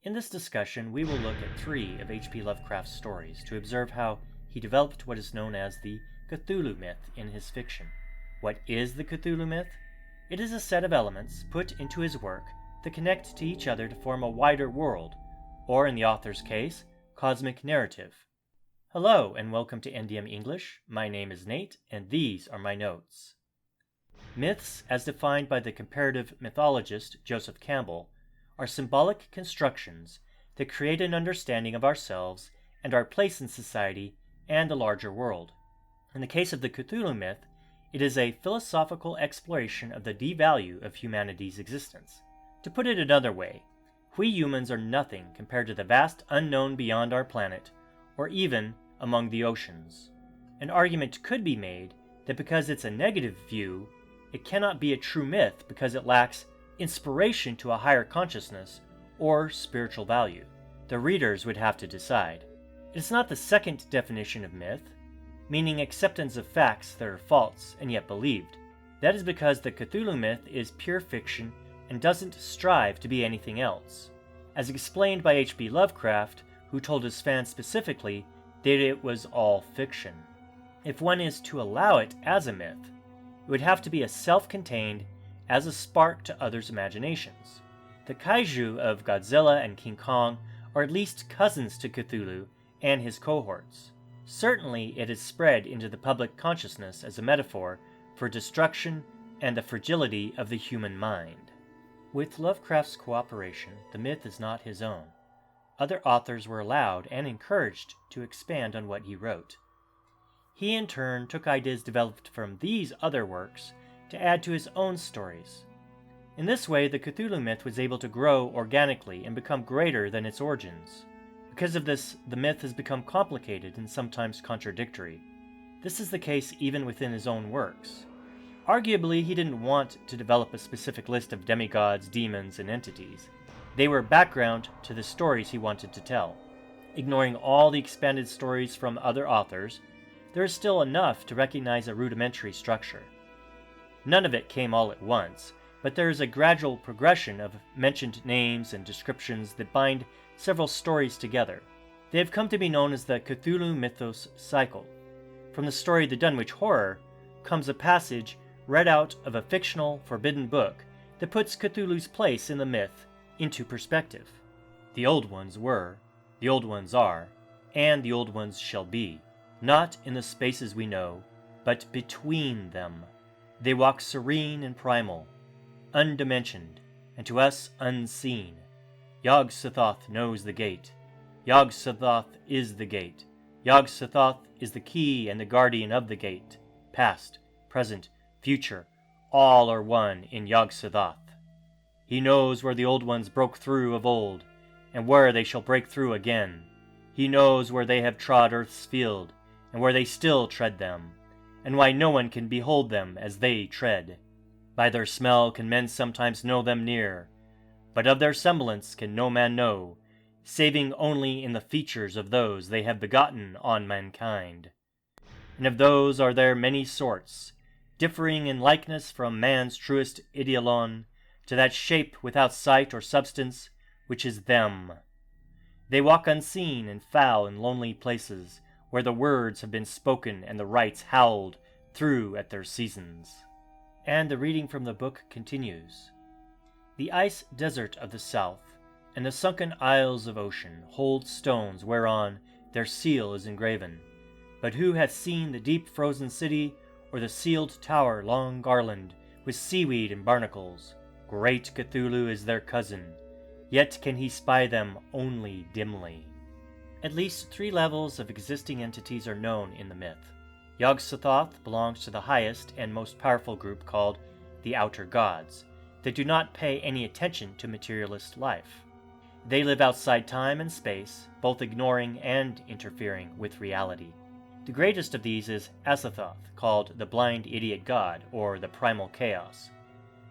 In this discussion, we will look at 3 of H.P. Lovecraft's stories to observe how he developed what is known as the Cthulhu myth in his fiction. What is the Cthulhu myth? It is a set of elements put into his work that connect to each other to form a wider world, or in the author's case, cosmic narrative. Hello, and welcome to NDM English. My name is Nate, and these are my notes. Myths, as defined by the comparative mythologist Joseph Campbell, are symbolic constructions that create an understanding of ourselves and our place in society and the larger world. In the case of the Cthulhu myth, it is a philosophical exploration of the devalue of humanity's existence. To put it another way, we humans are nothing compared to the vast unknown beyond our planet, or even among the oceans. An argument could be made that because it's a negative view, it cannot be a true myth because it lacks inspiration to a higher consciousness or spiritual value. The readers would have to decide. It is not the second definition of myth, meaning acceptance of facts that are false and yet believed. That is because the Cthulhu myth is pure fiction and doesn't strive to be anything else. As explained by H.P. Lovecraft, who told his fans specifically that it was all fiction. If one is to allow it as a myth, it would have to be as self-contained as a spark to others' imaginations. The kaiju of Godzilla and King Kong are at least cousins to Cthulhu and his cohorts. Certainly it is spread into the public consciousness as a metaphor for destruction and the fragility of the human mind. With Lovecraft's cooperation, the myth is not his own. Other authors were allowed and encouraged to expand on what he wrote. He in turn took ideas developed from these other works to add to his own stories. In this way, the Cthulhu myth was able to grow organically and become greater than its origins. Because of this, the myth has become complicated and sometimes contradictory. This is the case even within his own works. Arguably, he didn't want to develop a specific list of demigods, demons, and entities. They were background to the stories he wanted to tell. Ignoring all the expanded stories from other authors, there is still enough to recognize a rudimentary structure. None of it came all at once, but there is a gradual progression of mentioned names and descriptions that bind several stories together. They have come to be known as the Cthulhu Mythos Cycle. From the story The Dunwich Horror comes a passage read out of a fictional, forbidden book that puts Cthulhu's place in the myth into perspective. The old ones were, the old ones are, and the old ones shall be, not in the spaces we know, but between them. They walk serene and primal, undimensioned, and to us unseen. Yog-Sothoth knows the gate. Yog-Sothoth is the gate. Yog-Sothoth is the key and the guardian of the gate. Past, present, future, all are one in Yog-Sothoth. He knows where the old ones broke through of old, and where they shall break through again. He knows where they have trod earth's field, and where they still tread them, and why no one can behold them as they tread. By their smell can men sometimes know them near, but of their semblance can no man know, saving only in the features of those they have begotten on mankind. And of those are there many sorts, differing in likeness from man's truest idealon to that shape without sight or substance, which is them. They walk unseen in foul and lonely places, where the words have been spoken and the rites howled through at their seasons. And the reading from the book continues. The ice desert of the south and the sunken isles of ocean hold stones whereon their seal is engraven. But who hath seen the deep frozen city, or the sealed tower long garlanded with seaweed and barnacles? Great Cthulhu is their cousin, yet can he spy them only dimly. At least 3 levels of existing entities are known in the myth. Yog-Sothoth belongs to the highest and most powerful group called the Outer Gods, that do not pay any attention to materialist life. They live outside time and space, both ignoring and interfering with reality. The greatest of these is Yog-Sothoth, called the Blind Idiot God, or the Primal Chaos,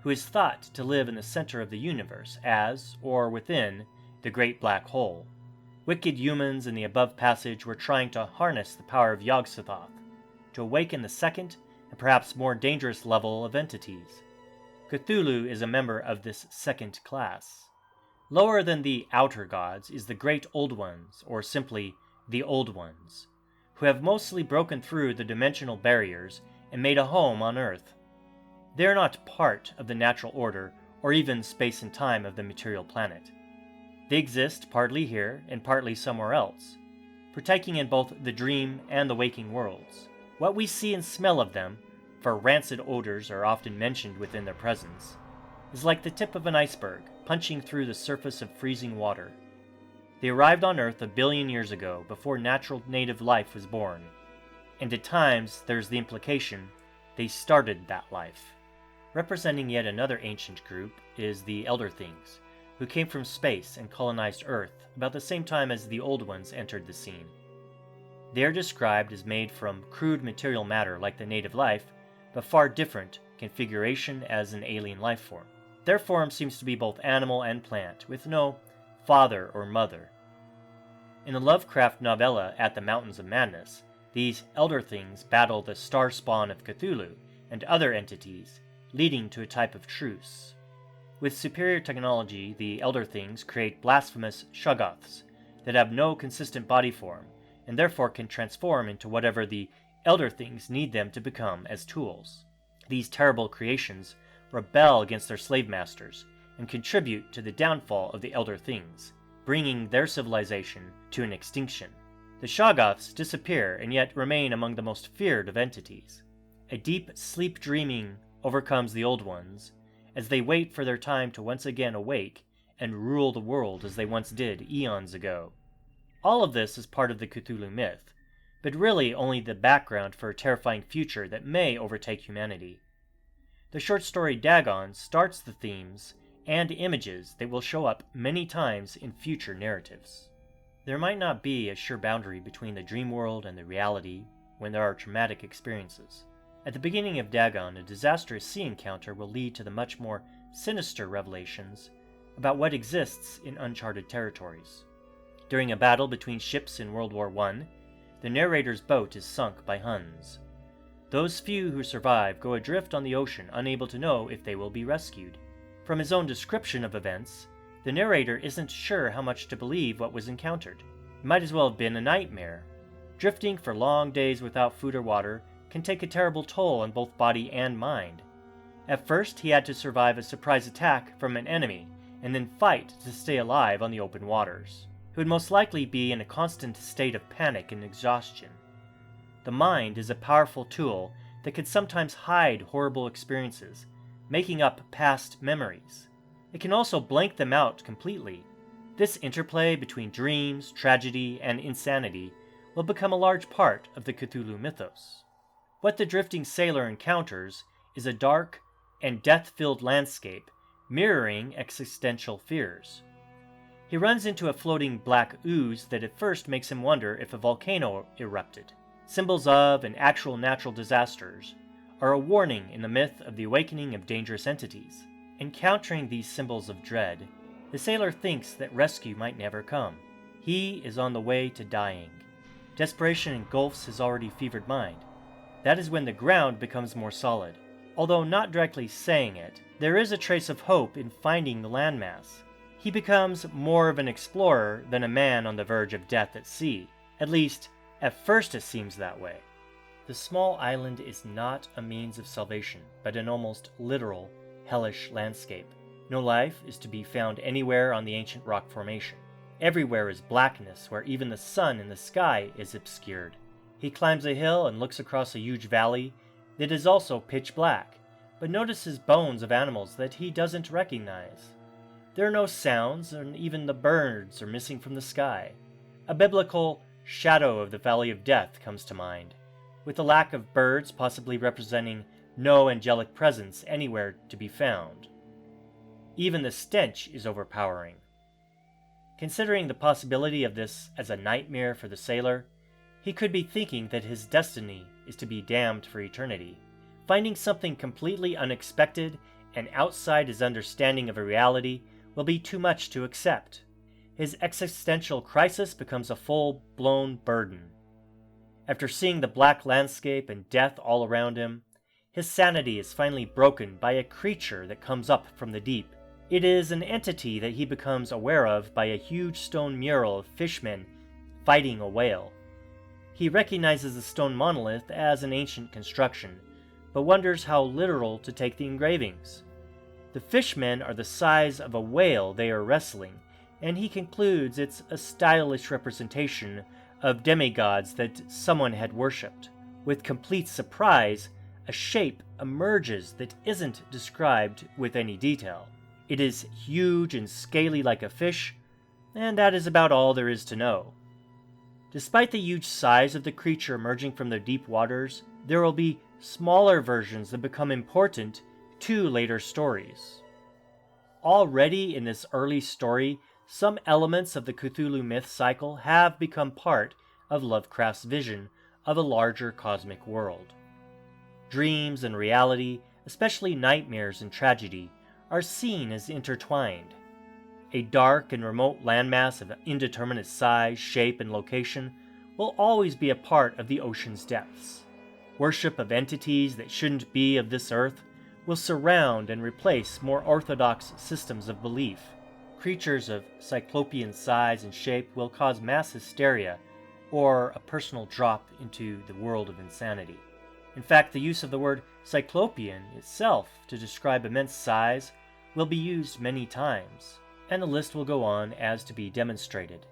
who is thought to live in the center of the universe as, or within, the Great Black Hole. Wicked humans in the above passage were trying to harness the power of Yog-Sothoth to awaken the second and perhaps more dangerous level of entities. Cthulhu is a member of this second class. Lower than the outer gods is the Great Old Ones, or simply the Old Ones, who have mostly broken through the dimensional barriers and made a home on Earth. They are not part of the natural order or even space and time of the material planet. They exist partly here and partly somewhere else, partaking in both the dream and the waking worlds. What we see and smell of them, for rancid odors are often mentioned within their presence, is like the tip of an iceberg punching through the surface of freezing water. They arrived on Earth 1 billion years ago, before natural native life was born, and at times there's the implication they started that life. Representing yet another ancient group is the Elder Things, who came from space and colonized Earth about the same time as the Old Ones entered the scene. They are described as made from crude material matter like the native life, but far different configuration as an alien life form. Their form seems to be both animal and plant, with no father or mother. In the Lovecraft novella At the Mountains of Madness, these Elder Things battle the star spawn of Cthulhu and other entities, leading to a type of truce. With superior technology, the Elder Things create blasphemous Shoggoths that have no consistent body form, and therefore can transform into whatever the Elder Things need them to become as tools. These terrible creations rebel against their slave masters and contribute to the downfall of the Elder Things, bringing their civilization to an extinction. The Shoggoths disappear and yet remain among the most feared of entities. A deep sleep dreaming overcomes the Old Ones as they wait for their time to once again awake and rule the world as they once did eons ago. All of this is part of the Cthulhu myth, but really only the background for a terrifying future that may overtake humanity. The short story Dagon starts the themes and images that will show up many times in future narratives. There might not be a sure boundary between the dream world and the reality when there are traumatic experiences. At the beginning of Dagon, a disastrous sea encounter will lead to the much more sinister revelations about what exists in uncharted territories. During a battle between ships in World War I, the narrator's boat is sunk by Huns. Those few who survive go adrift on the ocean, unable to know if they will be rescued. From his own description of events, the narrator isn't sure how much to believe what was encountered. It might as well have been a nightmare. Drifting for long days without food or water can take a terrible toll on both body and mind. At first, he had to survive a surprise attack from an enemy, and then fight to stay alive on the open waters. He would most likely be in a constant state of panic and exhaustion. The mind is a powerful tool that can sometimes hide horrible experiences, making up past memories. It can also blank them out completely. This interplay between dreams, tragedy, and insanity will become a large part of the Cthulhu mythos. What the drifting sailor encounters is a dark and death-filled landscape mirroring existential fears. He runs into a floating black ooze that at first makes him wonder if a volcano erupted. Symbols of and actual natural disasters are a warning in the myth of the awakening of dangerous entities. Encountering these symbols of dread, the sailor thinks that rescue might never come. He is on the way to dying. Desperation engulfs his already fevered mind. That is when the ground becomes more solid. Although not directly saying it, there is a trace of hope in finding the landmass. He becomes more of an explorer than a man on the verge of death at sea. At least, at first it seems that way. The small island is not a means of salvation, but an almost literal, hellish landscape. No life is to be found anywhere on the ancient rock formation. Everywhere is blackness, where even the sun in the sky is obscured. He climbs a hill and looks across a huge valley that is also pitch black, but notices bones of animals that he doesn't recognize. There are no sounds, and even the birds are missing from the sky. A biblical shadow of the Valley of Death comes to mind, with the lack of birds possibly representing no angelic presence anywhere to be found. Even the stench is overpowering. Considering the possibility of this as a nightmare for the sailor, he could be thinking that his destiny is to be damned for eternity. Finding something completely unexpected and outside his understanding of a reality will be too much to accept. His existential crisis becomes a full-blown burden. After seeing the black landscape and death all around him, his sanity is finally broken by a creature that comes up from the deep. It is an entity that he becomes aware of by a huge stone mural of fishmen fighting a whale. He recognizes the stone monolith as an ancient construction, but wonders how literal to take the engravings. The fishmen are the size of a whale they are wrestling, and he concludes it's a stylish representation of demigods that someone had worshipped. With complete surprise, a shape emerges that isn't described with any detail. It is huge and scaly like a fish, and that is about all there is to know. Despite the huge size of the creature emerging from the deep waters, there will be smaller versions that become important to later stories. Already in this early story, some elements of the Cthulhu Myth Cycle have become part of Lovecraft's vision of a larger cosmic world. Dreams and reality, especially nightmares and tragedy, are seen as intertwined. A dark and remote landmass of indeterminate size, shape, and location will always be a part of the ocean's depths. Worship of entities that shouldn't be of this earth will surround and replace more orthodox systems of belief. Creatures of cyclopean size and shape will cause mass hysteria or a personal drop into the world of insanity. In fact, the use of the word cyclopean itself to describe immense size will be used many times, and the list will go on as to be demonstrated.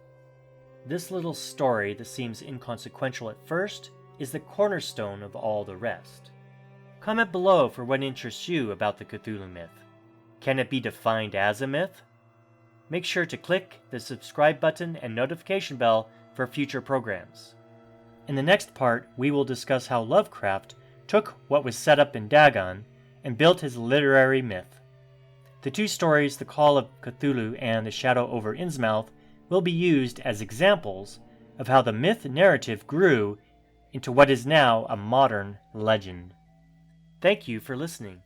This little story that seems inconsequential at first is the cornerstone of all the rest. Comment below for what interests you about the Cthulhu myth. Can it be defined as a myth? Make sure to click the subscribe button and notification bell for future programs. In the next part, we will discuss how Lovecraft took what was set up in Dagon and built his literary myth. The two stories, The Call of Cthulhu and The Shadow over Innsmouth, will be used as examples of how the myth narrative grew into what is now a modern legend. Thank you for listening.